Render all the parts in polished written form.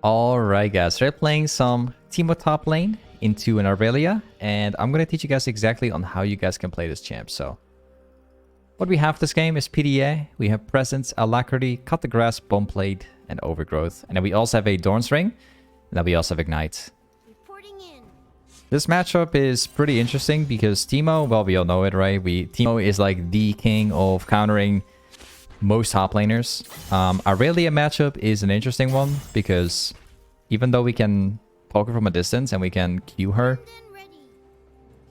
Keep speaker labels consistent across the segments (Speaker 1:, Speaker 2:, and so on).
Speaker 1: Alright guys, we're playing some TEEMO top lane into an Aurelia, and I'm going to teach you guys exactly on how you guys can play this champ. So, what we have this game is PDA, we have Presence, Alacrity, Cut the Grass, Bomb Plate, and Overgrowth. And then we also have a Dawn's Ring, and then we also have Ignite. This matchup is pretty interesting because TEEMO, well, we all know it, right? TEEMO is like the king of countering most top laners. Aurelia matchup is an interesting one because even though we can poke her from a distance and we can Q her,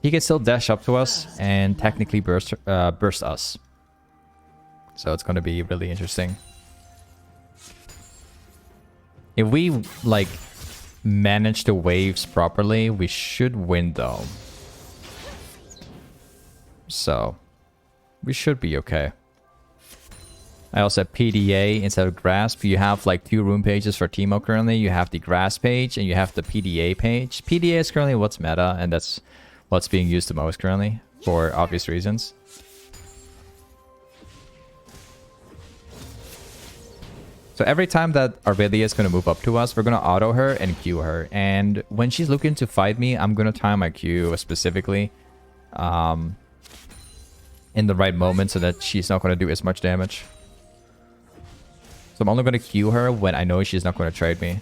Speaker 1: he can still dash up to us and technically burst us. So it's going to be really interesting. If we like manage the waves properly, we should win though. So we should be okay. I also have PDA instead of Grasp. You have like 2 rune pages for TEEMO currently. You have the Grasp page and you have the PDA page. PDA is currently what's meta, and that's what's being used the most currently for obvious reasons. So every time that Aurelia is going to move up to us, we're going to auto her and Q her. And when she's looking to fight me, I'm going to time my Q specifically in the right moment so that she's not going to do as much damage. So I'm only going to Q her when I know she's not going to trade me.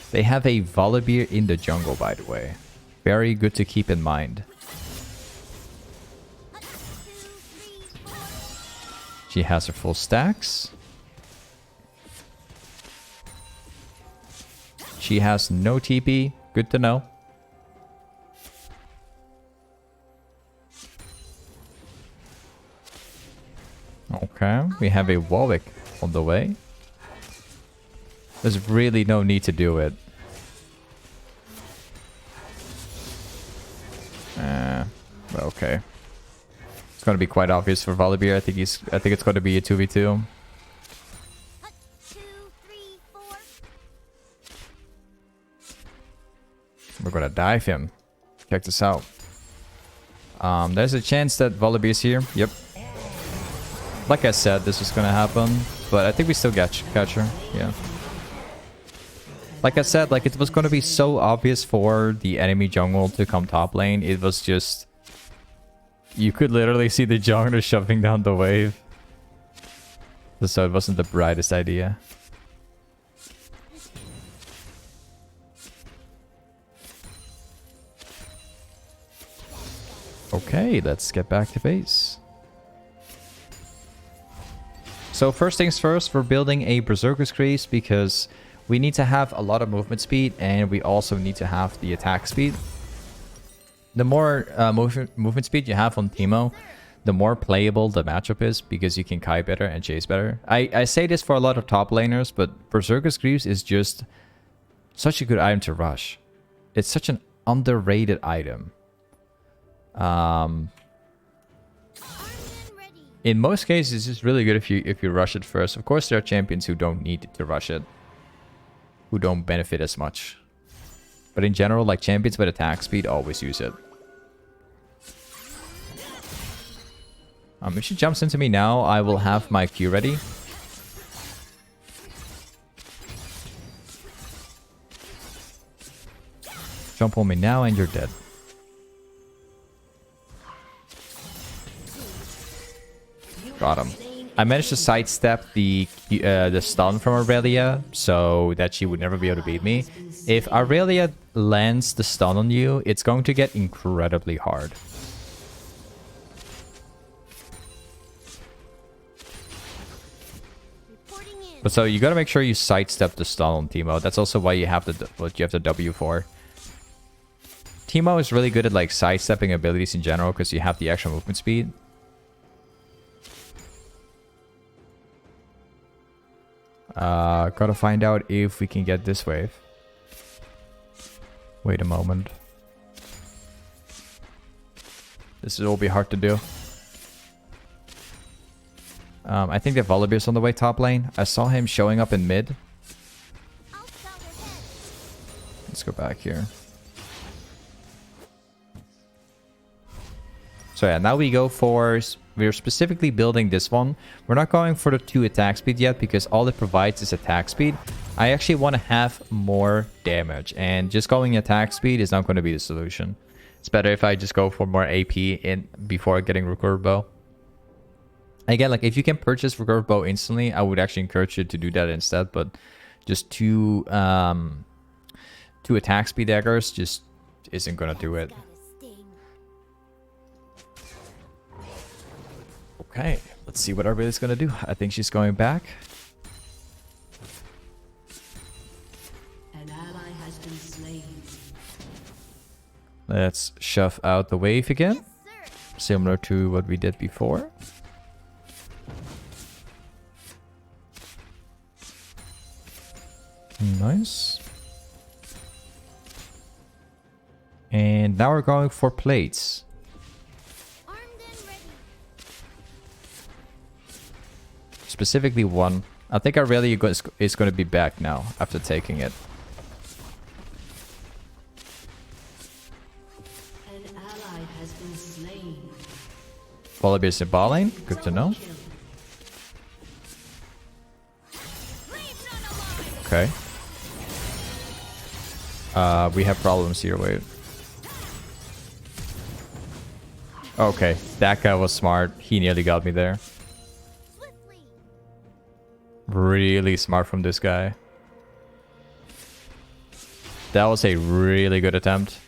Speaker 1: They have a Volibear in the jungle, by the way. Very good to keep in mind. She has her full stacks. She has no TP. Good to know. Okay, we have a Warwick on the way. There's really no need to do it. Okay. It's gonna be quite obvious for Volibear. I think it's gonna be a 2v2. We're gonna dive him. Check this out. There's a chance that Volibear is here. Yep. Like I said, this is gonna happen, but I think we still catch her. Yeah. Like I said, like it was gonna be so obvious for the enemy jungle to come top lane. It was just, you could literally see the jungler shoving down the wave. So it wasn't the brightest idea. Okay, let's get back to base. So first things first, we're building a Berserker's Crease because we need to have a lot of movement speed and we also need to have the attack speed. The more movement speed you have on TEEMO, the more playable the matchup is because you can kite better and chase better. I say this for a lot of top laners, but Berserker's Crease is just such a good item to rush. It's such an underrated item. In most cases, it's really good if you rush it first. Of course, there are champions who don't need to rush it, who don't benefit as much. But in general, like champions with attack speed always use it. If she jumps into me now, I will have my Q ready. Jump on me now and you're dead. Got him. I managed to sidestep the stun from Aurelia so that she would never be able to beat me. If Aurelia lands the stun on you, it's going to get incredibly hard. But so you gotta make sure you sidestep the stun on TEEMO. That's also why you have the W for. TEEMO is really good at like sidestepping abilities in general because you have the extra movement speed. Gotta find out if we can get this wave. Wait a moment. This will be hard to do. I think the Volibear's on the way top lane. I saw him showing up in mid. Let's go back here. So yeah, now we go for we're specifically building this one. We're not going for the 2 attack speed yet because all it provides is attack speed. I actually want to have more damage, and just going attack speed is not going to be the solution. It's better if I just go for more AP in before getting recurve bow. Again, like if you can purchase recurve bow instantly, I would actually encourage you to do that instead. But just two attack speed daggers just isn't gonna do it. Okay, let's see what Arbella's gonna do. I think she's going back.
Speaker 2: An ally has been slain.
Speaker 1: Let's shove out the wave again, similar to what we did before. Nice. And now we're going for plates. Specifically one. I think Aurelia is going to be back now after taking it.
Speaker 2: An ally has been slain.
Speaker 1: Volibear's in ball lane. Good to know. Okay. We have problems here. Wait. Okay, that guy was smart. He nearly got me there. Really smart from this guy. That was a really good attempt.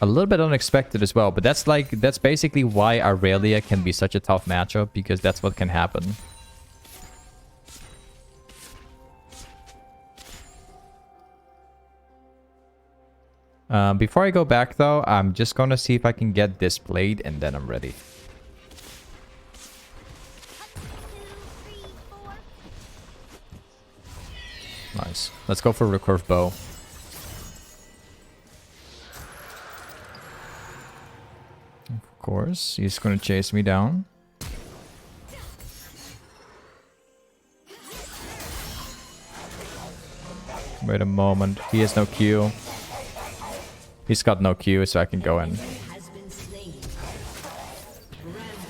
Speaker 1: A little bit unexpected as well, but that's basically why Aurelia can be such a tough matchup, because that's what can happen. Before I go back though, I'm just gonna see if I can get this blade and then I'm ready. Nice. Let's go for recurve bow. Of course, he's gonna chase me down. Wait a moment. He has no Q. He's got no Q, so I can go in.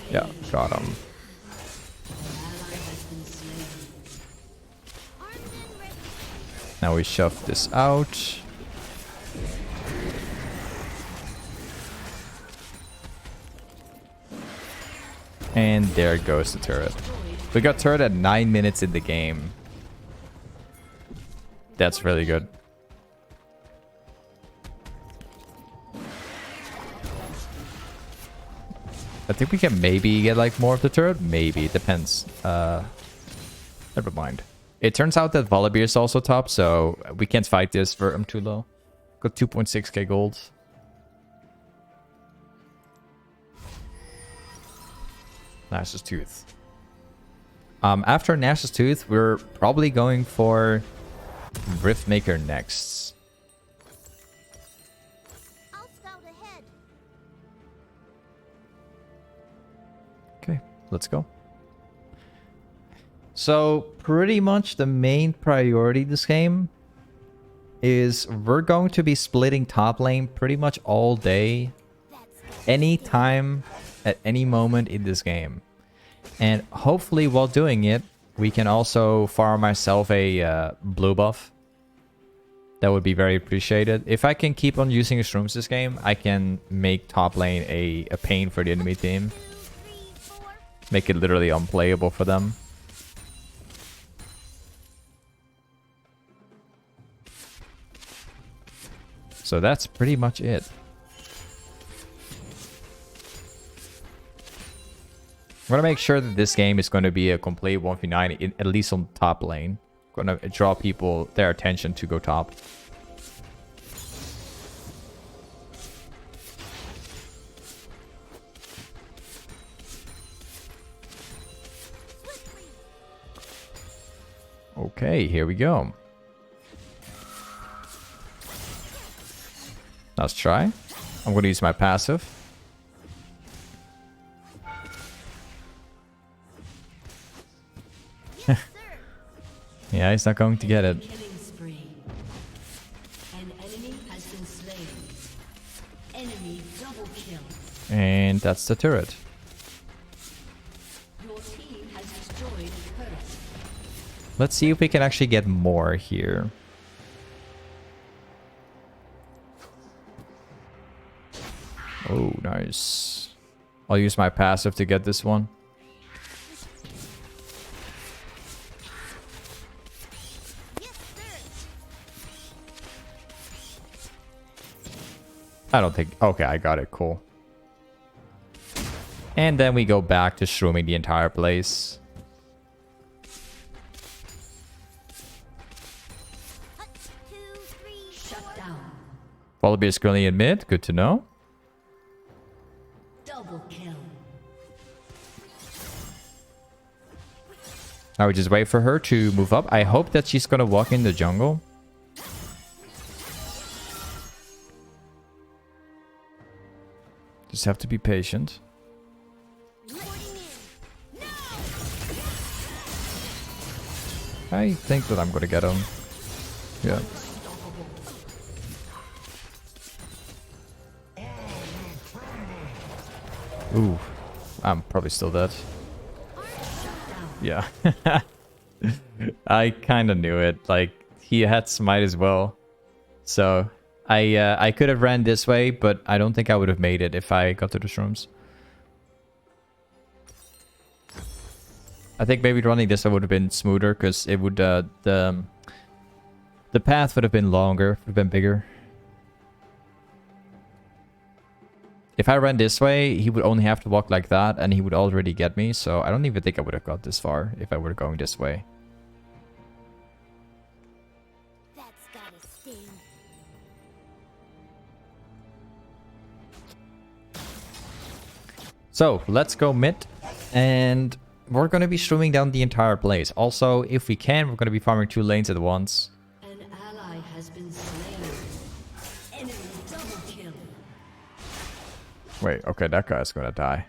Speaker 1: Yeah, got him. Now we shove this out. And there goes the turret. We got turret at 9 minutes in the game. That's really good. I think we can maybe get like more of the turret. Maybe. It depends. Never mind. It turns out that Volibear is also top, so we can't fight this for I'm too low. Got 2.6k gold. Nash's Tooth. After Nash's Tooth, we're probably going for Riftmaker next.
Speaker 3: I'll scout ahead.
Speaker 1: Okay, let's go. So pretty much the main priority this game is we're going to be splitting top lane pretty much all day, anytime, at any moment in this game. And hopefully while doing it, we can also farm ourselves a blue buff. That would be very appreciated. If I can keep on using shrooms this game, I can make top lane a pain for the enemy team. Make it literally unplayable for them. So that's pretty much it. I'm going to make sure that this game is going to be a complete 1v9, at least on top lane. Going to draw people, their attention to go top. Okay, here we go. Let's try. I'm going to use my passive. Yeah, he's not going to get it.
Speaker 2: An enemy has been slain. Enemy
Speaker 1: And that's the turret.
Speaker 2: Your team has destroyed a turret.
Speaker 1: Let's see if we can actually get more here. Oh, nice. I'll use my passive to get this one. I don't think... Okay, I got it. Cool. And then we go back to shrooming the entire place.
Speaker 2: Shut down.
Speaker 1: Wallaby is currently in mid. Good to know.
Speaker 2: Double kill.
Speaker 1: Now we just wait for her to move up. I hope that she's gonna walk in the jungle. Just have to be patient. I think that I'm gonna get him. Yeah. Ooh, I'm probably still dead. Yeah. I kind of knew it. Like, he had smite as well. So, I could have ran this way, but I don't think I would have made it if I got to the shrooms. I think maybe running this way would have been smoother, because it would, the path would have been longer, would have been bigger. If I ran this way, he would only have to walk like that, and he would already get me, so I don't even think I would have got this far if I were going this way.
Speaker 3: That's gotta sting.
Speaker 1: So, let's go mid, and we're going to be streaming down the entire place. Also, if we can, we're going to be farming 2 lanes at once.
Speaker 2: An ally has been slain. Enemy double kill.
Speaker 1: Wait, okay, that guy's going to die.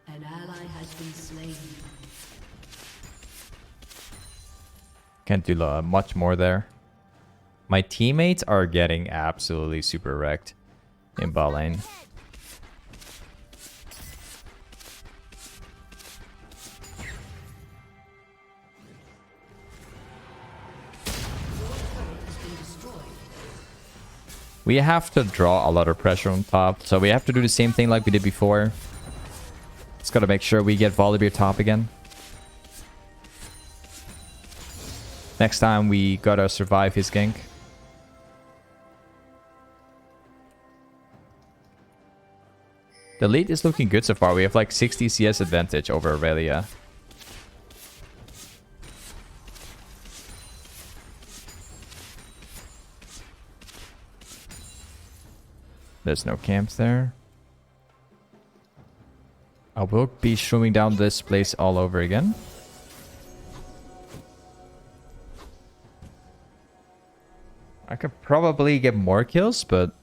Speaker 2: An ally has been slain.
Speaker 1: Can't do much more there. My teammates are getting absolutely super wrecked in bot lane. We have to draw a lot of pressure on top, so we have to do the same thing like we did before. Just gotta make sure we get Volibear top again. Next time we gotta survive his gank. The lead is looking good so far. We have like 60 CS advantage over Aurelia. There's no camps there. I will be shrooming down this place all over again. I could probably get more kills, but...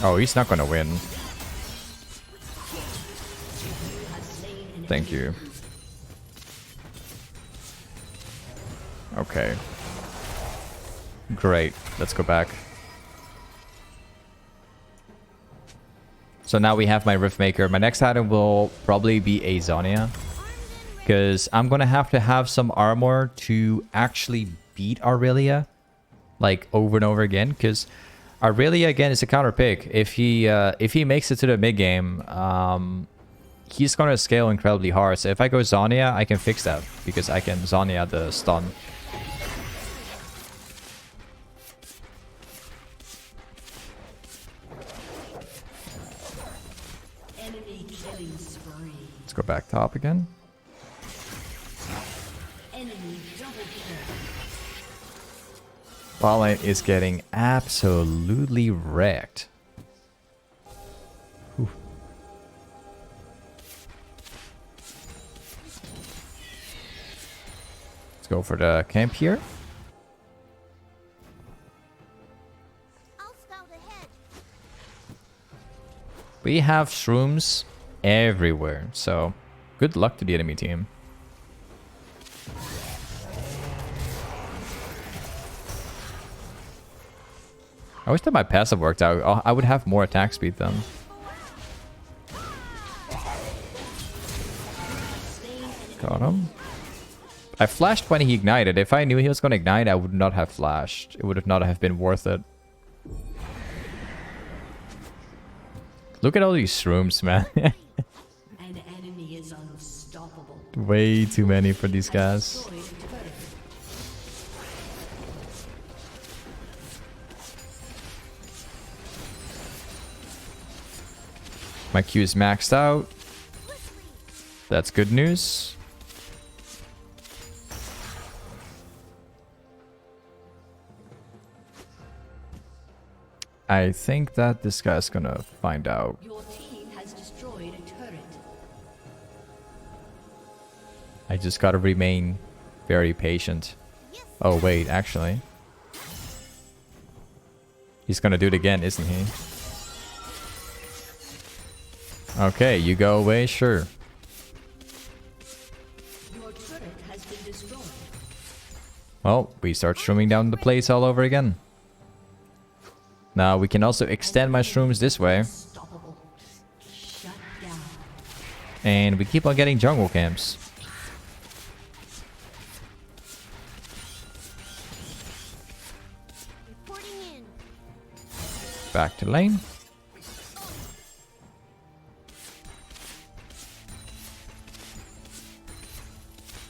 Speaker 1: Oh, he's not gonna win. Thank you. Okay. Great. Let's go back. So now we have my riftmaker. My next item will probably be a Zhonya, because I'm gonna have to have some armor to actually beat Aurelia, like over and over again. Because Aurelia again is a counter pick. If he makes it to the mid game, he's gonna scale incredibly hard. So if I go Zhonya, I can fix that because I can Zhonya the stun. Let's go back top again.
Speaker 2: Enemy double kill.
Speaker 1: Bot lane is getting absolutely wrecked. Whew. Let's go for the camp here.
Speaker 3: I'll scout ahead.
Speaker 1: We have shrooms everywhere, so good luck to the enemy team. I wish that my passive worked out. I would have more attack speed then. Got him. I flashed when he ignited. If I knew he was going to ignite, I would not have flashed. It would not have been worth it. Look at all these shrooms, man.
Speaker 2: An enemy is unstoppable.
Speaker 1: Way too many for these guys. My Q is maxed out. That's good news. I think that this guy's gonna find out.
Speaker 2: Your team has destroyed a turret.
Speaker 1: I just gotta remain very patient. Oh wait, actually. He's gonna do it again, isn't he? Okay, you go away, sure.
Speaker 2: Your turret has been destroyed.
Speaker 1: Well, we start shrooming down the place all over again. Now we can also extend my shrooms this way.
Speaker 2: Unstoppable. Shut down.
Speaker 1: And we keep on getting jungle camps.
Speaker 3: Reporting in.
Speaker 1: Back to lane.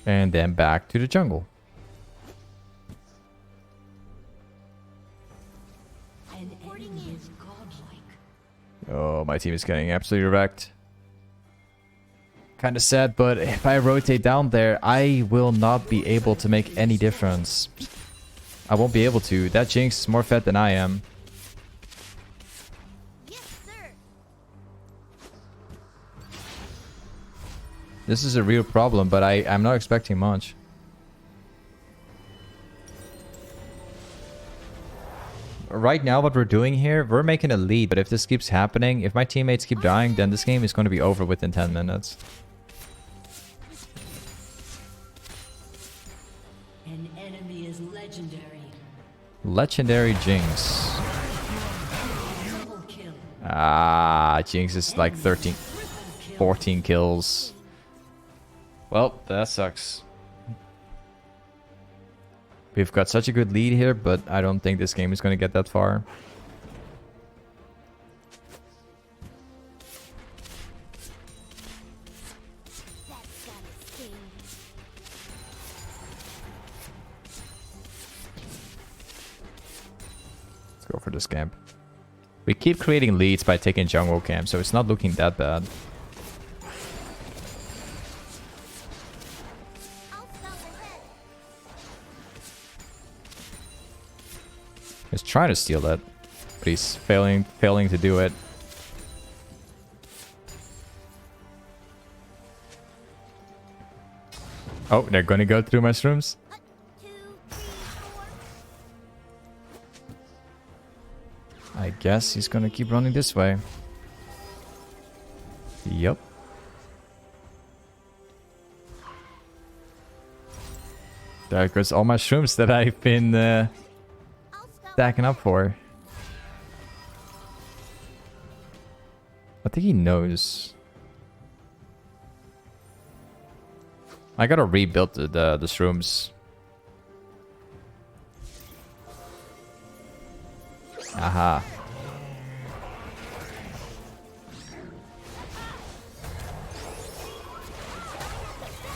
Speaker 1: And then back to the jungle.
Speaker 2: An enemy is godlike.
Speaker 1: Oh, my team is getting absolutely wrecked. Kind of sad, but if I rotate down there, I will not be able to make any difference. I won't be able to. That Jinx is more fed than I am.
Speaker 3: Yes, sir.
Speaker 1: This is a real problem, but I'm not expecting much. Right now, what we're doing here, we're making a lead, but if this keeps happening, if my teammates keep dying, then this game is going to be over within 10 minutes.
Speaker 2: An enemy is legendary.
Speaker 1: Legendary Jinx.
Speaker 2: Double kill.
Speaker 1: Ah, Jinx is like 13, 14 kills. Well, that sucks. We've got such a good lead here, but I don't think this game is going to get that far.
Speaker 3: That's gotta sting.
Speaker 1: Let's go for this camp. We keep creating leads by taking jungle camp, so it's not looking that bad.
Speaker 3: I'll scout ahead.
Speaker 1: He's trying to steal that, but he's failing to do it. Oh, they're gonna go through mushrooms.
Speaker 3: 2, 3, 4.
Speaker 1: I guess he's gonna keep running this way. Yep. There goes all my shrooms that I've been
Speaker 3: I'll scout.
Speaker 1: stacking up for. I think he knows. I gotta rebuild the shrooms. Aha.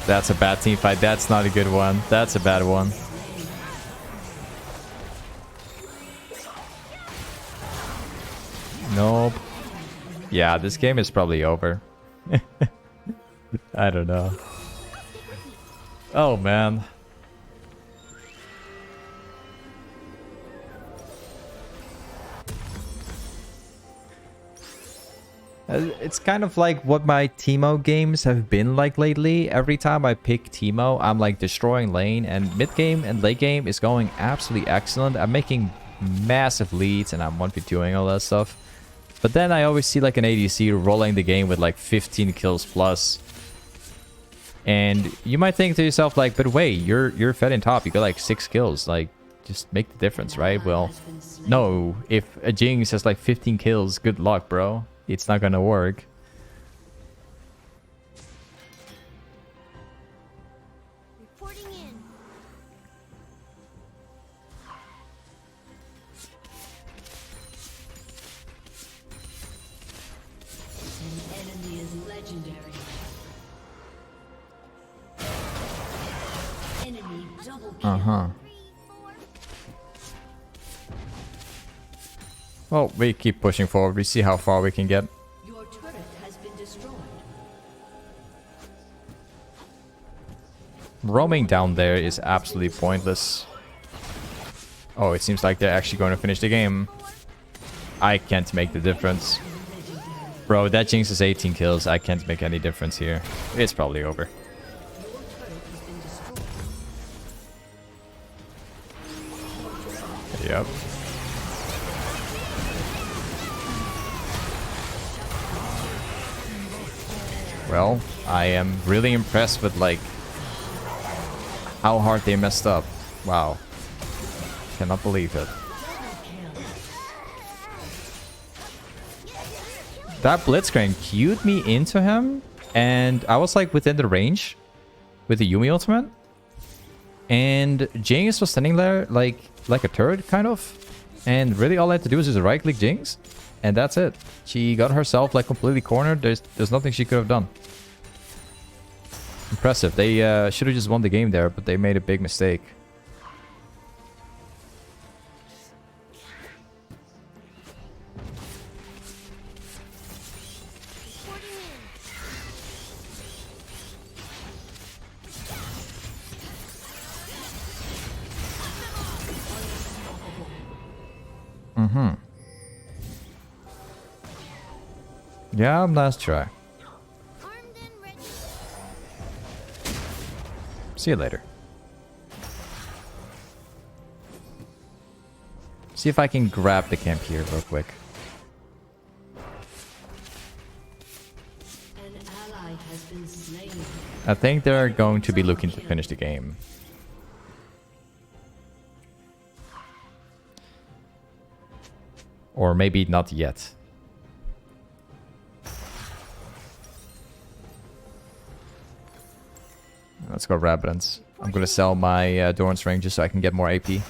Speaker 1: That's a bad team fight. That's not a good one. That's a bad one. Nope. Yeah, this game is probably over. I don't know. Oh, man. It's kind of like what my TEEMO games have been like lately. Every time I pick TEEMO, I'm like destroying lane, and mid game and late game is going absolutely excellent. I'm making massive leads and I'm 1v2ing all that stuff. But then I always see like an ADC rolling the game with like 15 kills plus. And you might think to yourself like, but wait, you're fed in top, you got like 6 kills. Like, just make the difference, right? Well, no. If a Jinx has like 15 kills, good luck, bro. It's not gonna work.
Speaker 3: Reporting in.
Speaker 2: An enemy is legendary. Enemy double kill.
Speaker 1: Uh-huh.
Speaker 3: 3, 4.
Speaker 1: Well, we keep pushing forward. We see how far we can get.
Speaker 2: Your turret has been destroyed.
Speaker 1: Roaming down there is absolutely pointless. Oh, it seems like they're actually going to finish the game. I can't make the difference. Bro, that Jinx is 18 kills. I can't make any difference here. It's probably over. Yep. Well, I am really impressed with like how hard they messed up. Wow. Cannot believe it. That Blitzcrank queued me into him, and I was like within the range with the Yumi ultimate. And Jinx was standing there like a turret, kind of. And really all I had to do was just right-click Jinx, and that's it. She got herself like completely cornered. There's nothing she could have done. Impressive. They should have just won the game there, but they made a big mistake. Mm-hmm. Yeah, last try.
Speaker 3: Armed and ready.
Speaker 1: See you later. See if I can grab the camp here real quick.
Speaker 2: An ally has been slain.
Speaker 1: I think they're going to be looking to finish the game. Or maybe not yet. Let's go Rabadons. I'm gonna sell my Doran's Ring just so I can get more AP.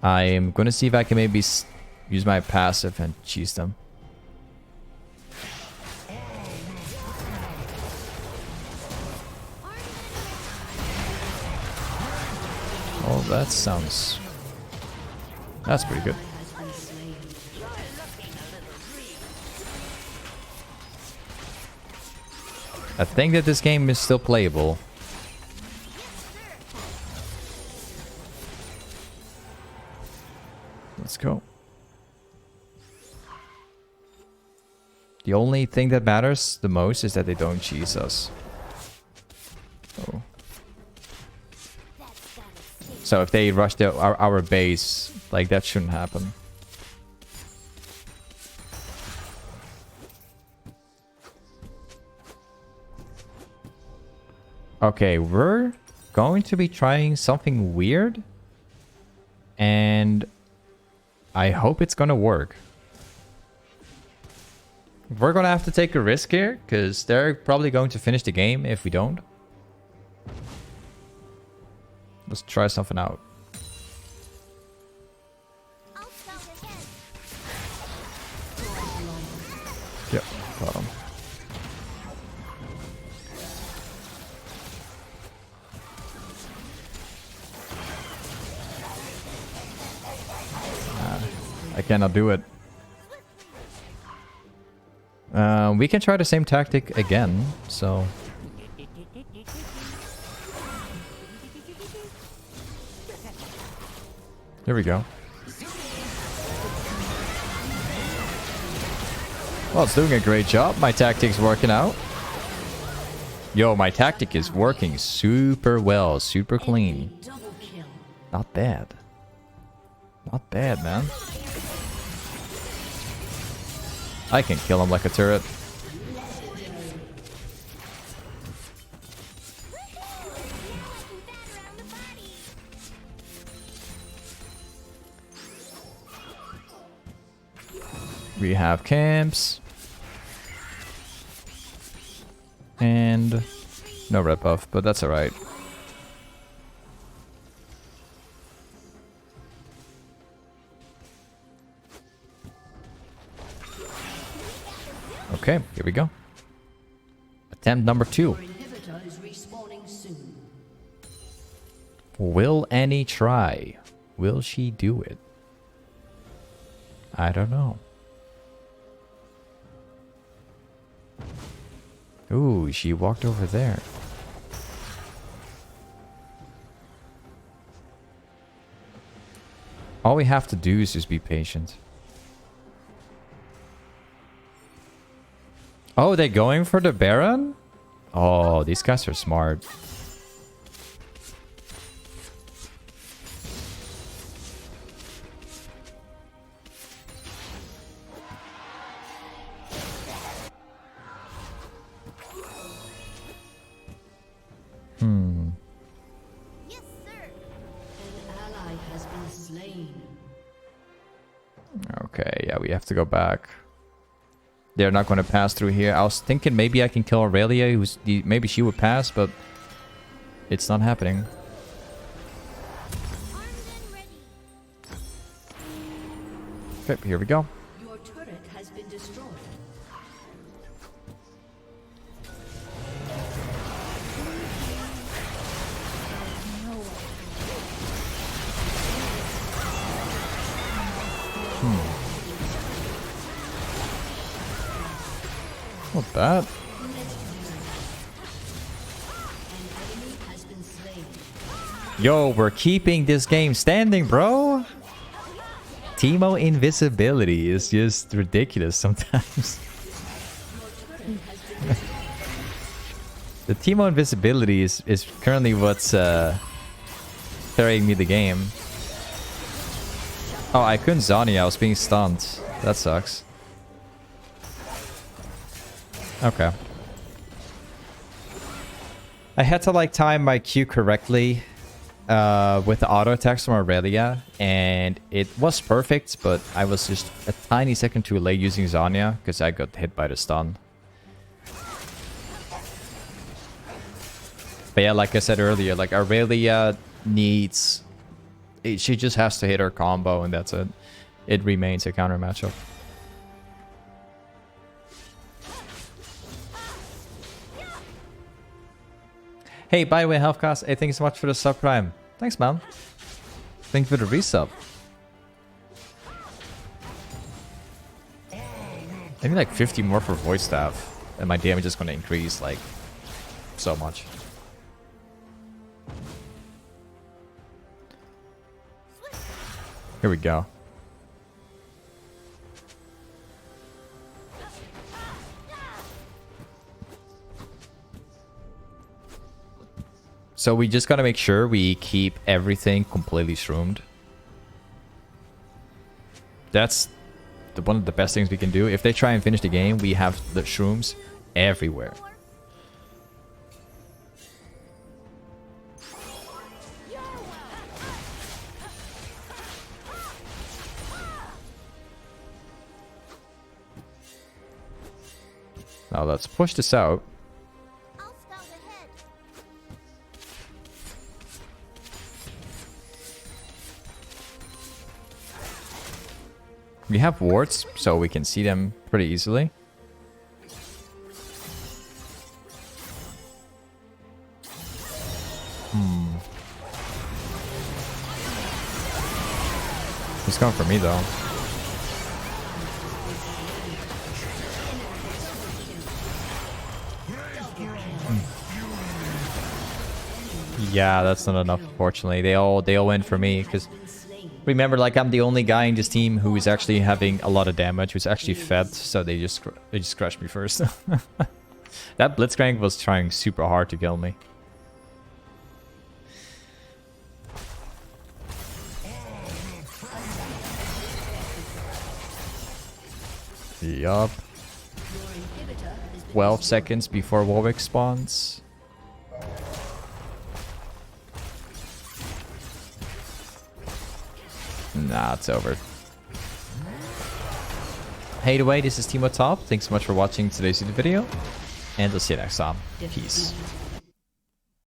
Speaker 1: I'm gonna see if I can maybe use my passive and cheese them. Oh, that sounds... That's pretty good. I think that this game is still playable. Let's go. The only thing that matters the most is that they don't cheese us. Oh. So if they rush our base, like that shouldn't happen. Okay, we're going to be trying something weird. And I hope it's gonna work. We're gonna have to take a risk here, because they're probably going to finish the game if we don't. Let's try something out.
Speaker 3: I'll scout ahead.
Speaker 1: Yep, got him. I cannot do it. We can try the same tactic again, so... Here we go. Well, it's doing a great job. My tactic's working out. Yo, my tactic is working super well, super clean.
Speaker 2: Double kill.
Speaker 1: Not bad. Not bad, man. I can kill him like a turret. We have camps. And no red buff, but that's alright. Okay, here we go. Attempt number 2.
Speaker 2: Your inhibitor is respawning soon.
Speaker 1: Will Annie try? Will she do it? I don't know. Ooh, she walked over there. All we have to do is just be patient. Oh, they're going for the Baron? Oh, these guys are smart.
Speaker 3: Yes, sir.
Speaker 2: An ally has been slain.
Speaker 1: Okay, yeah, we have to go back. They're not going to pass through here. I was thinking maybe I can kill Aurelia, maybe she would pass, but it's not happening.
Speaker 3: Armed and ready.
Speaker 1: Okay, here we go.
Speaker 2: Your turret has been destroyed.
Speaker 1: Not bad.
Speaker 2: An enemy has been slain.
Speaker 1: Yo, we're keeping this game standing, bro. Teemo invisibility is just ridiculous sometimes. The Teemo invisibility is currently what's carrying me the game. Oh, I couldn't zhonya. I was being stunned. That sucks. Okay. I had to like time my Q correctly with the auto attacks from Aurelia, and it was perfect, but I was just a tiny second too late using zhonya because I got hit by the stun. But yeah, like I said earlier, like Aurelia needs... She just has to hit her combo and that's it. It remains a counter matchup. Hey, by the way, Healthcast, hey, thank you so much for the subprime. Thanks, man. Thank you for the resub. I need like 50 more for voice staff, and my damage is going to increase like so much. Here we go. So we just gotta make sure we keep everything completely shroomed. That's one of the best things we can do. If they try and finish the game, we have the shrooms everywhere. Now let's push this out.
Speaker 3: I'll scout ahead.
Speaker 1: We have wards, so we can see them pretty easily. He's going for me though. Yeah, that's not enough, unfortunately. They all went for me because remember, like, I'm the only guy in this team who is actually having a lot of damage, who's actually fed, so they just crushed me first. That Blitzcrank was trying super hard to kill me. Yup. 12 seconds before Warwick spawns. Nah, it's over. Hey, the way, this is Teemo Top. Thanks so much for watching today's video, and I'll see you next time. Peace.